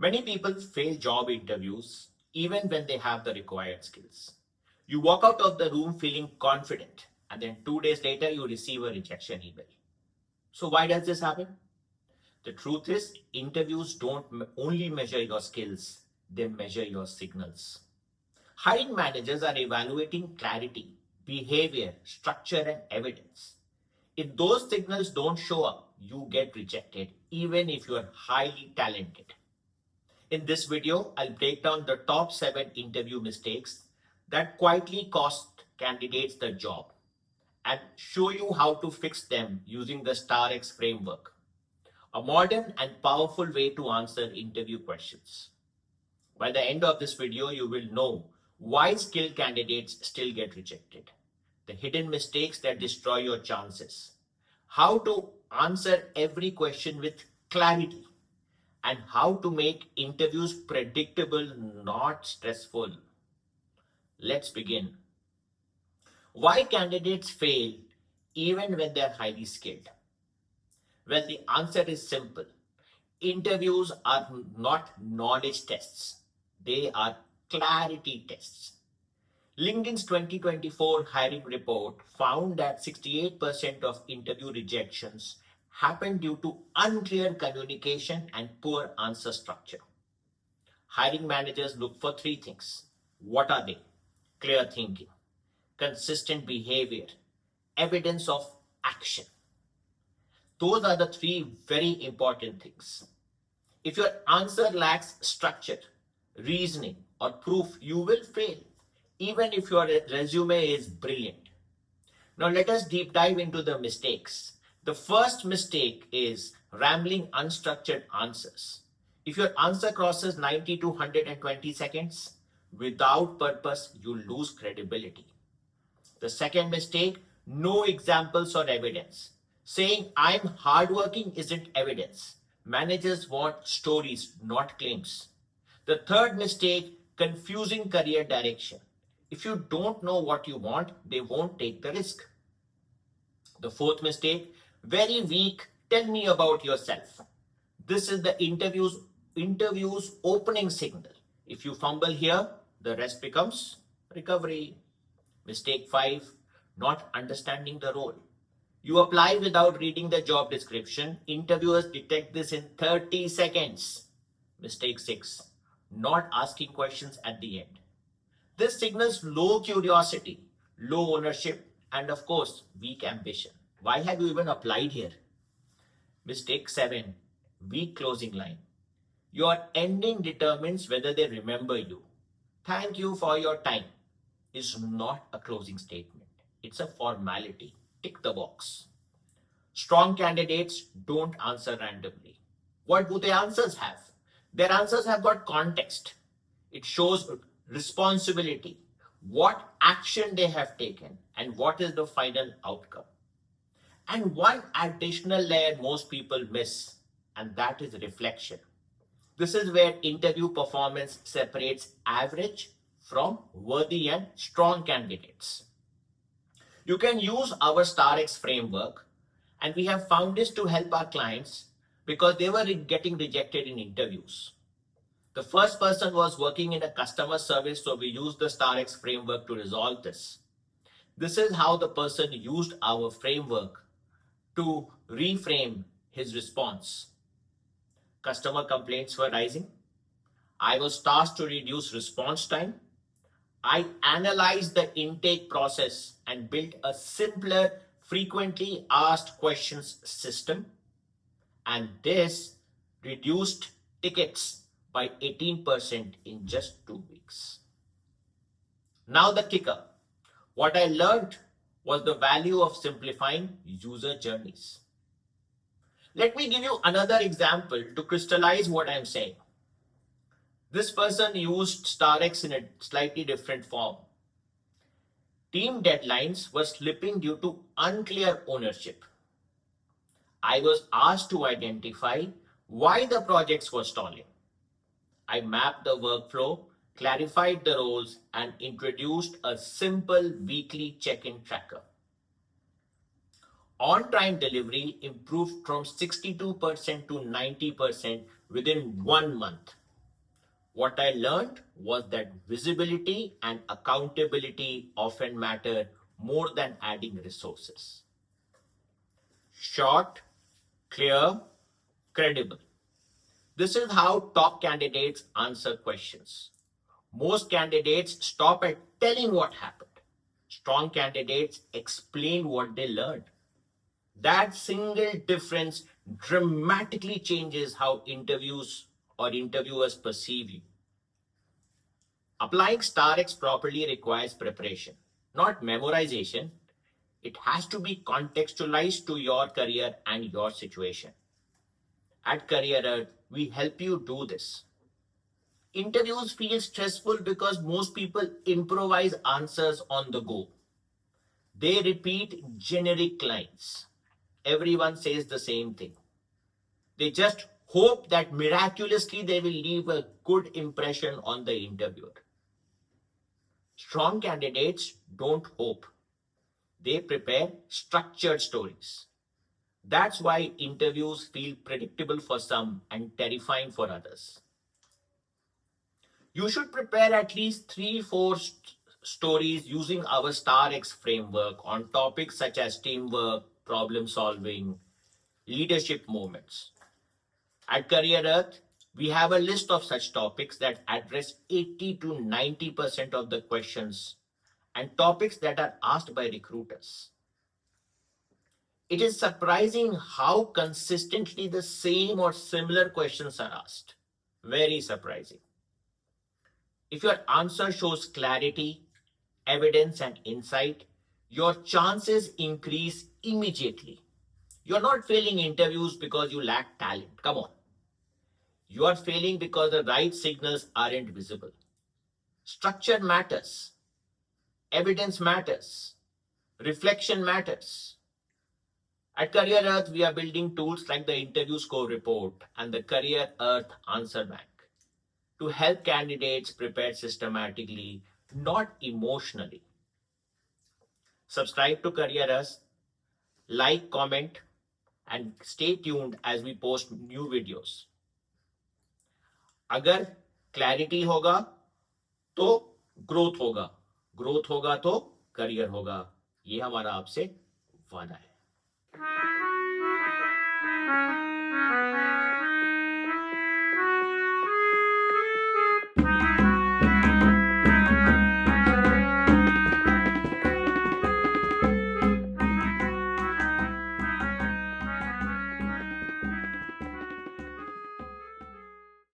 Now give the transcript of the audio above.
Many people fail job interviews even when they have the required skills. You walk out of the room feeling confident, and then 2 days later, you receive a rejection email. So, why does this happen? The truth is, interviews don't only measure your skills, they measure your signals. Hiring managers are evaluating clarity, behavior, structure, and evidence. If those signals don't show up, you get rejected, even if you are highly talented. In this video, I'll break down the top 7 interview mistakes that quietly cost candidates the job and show you how to fix them using the StarX framework, a modern and powerful way to answer interview questions. By the end of this video, you will know why skilled candidates still get rejected, the hidden mistakes that destroy your chances, how to answer every question with clarity, and how to make interviews predictable, not stressful. Let's begin. Why candidates fail even when they're highly skilled? Well, the answer is simple. Interviews are not knowledge tests, they are clarity tests. LinkedIn's 2024 hiring report found that 68% of interview rejections happened due to unclear communication and poor answer structure. Hiring managers look for 3 things. What are they? Clear thinking, consistent behavior, evidence of action. Those are the 3 very important things. If your answer lacks structure, reasoning, or proof, you will fail, even if your resume is brilliant. Now let us deep dive into the mistakes. The first mistake is rambling unstructured answers. If your answer crosses 90 to 120 seconds without purpose, you lose credibility. The second mistake, no examples or evidence. Saying I'm hardworking isn't evidence. Managers want stories, not claims. The third mistake, confusing career direction. If you don't know what you want, they won't take the risk. The fourth mistake, very weak, tell me about yourself. This is the interview's opening signal. If you fumble here, the rest becomes recovery. Mistake 5, not understanding the role. You apply without reading the job description. Interviewers detect this in 30 seconds. Mistake 6, not asking questions at the end. This signals low curiosity, low ownership, and of course, weak ambition. Why have you even applied here? Mistake 7, weak closing line. Your ending determines whether they remember you. Thank you for your time is not a closing statement. It's a formality. Tick the box. Strong candidates don't answer randomly. What do their answers have? Their answers have got context. It shows responsibility, what action they have taken, and what is the final outcome. And one additional layer most people miss, and that is reflection. This is where interview performance separates average from worthy and strong candidates. You can use our StarX framework, and we have found this to help our clients because they were getting rejected in interviews. The first person was working in a customer service, so we used the StarX framework to resolve this. This is how the person used our framework to reframe his response. Customer complaints were rising. I was tasked to reduce response time. I analyzed the intake process and built a simpler, frequently asked questions system. And this reduced tickets by 18% in just 2 weeks. Now the kicker. What I learned was the value of simplifying user journeys. Let me give you another example to crystallize what I'm saying. This person used StarX in a slightly different form. Team deadlines were slipping due to unclear ownership. I was asked to identify why the projects were stalling. I mapped the workflow, clarified the roles, and introduced a simple weekly check-in tracker. On-time delivery improved from 62% to 90% within 1 month. What I learned was that visibility and accountability often matter more than adding resources. Short, clear, credible. This is how top candidates answer questions. Most candidates stop at telling what happened. Strong candidates explain what they learned. That single difference dramatically changes how interviews or interviewers perceive you. Applying StarX properly requires preparation, not memorization. It has to be contextualized to your career and your situation. At Career we help you do this. Interviews feel stressful because most people improvise answers on the go. They repeat generic lines. Everyone says the same thing. They just hope that miraculously they will leave a good impression on the interviewer. Strong candidates don't hope. They prepare structured stories. That's why interviews feel predictable for some and terrifying for others. You should prepare at least 3 4 stories using our StarX framework on topics such as teamwork, problem solving, leadership moments. At Career Earth, we have a list of such topics that address 80 to 90% of the questions and topics that are asked by recruiters. It is surprising how consistently the same or similar questions are asked. Very surprising. If your answer shows clarity, evidence, and insight, your chances increase immediately. You're not failing interviews because you lack talent. Come on. You are failing because the right signals aren't visible. Structure matters. Evidence matters. Reflection matters. At Career Earth, we are building tools like the Interview Score Report and the Career Earth Answer Bank to help candidates prepare systematically, not emotionally. Subscribe to Career Earth, like, comment, and stay tuned as we post new videos. अगर clarity होगा तो growth होगा, growth होगा तो career होगा. ये हमारा आपसे वादा है.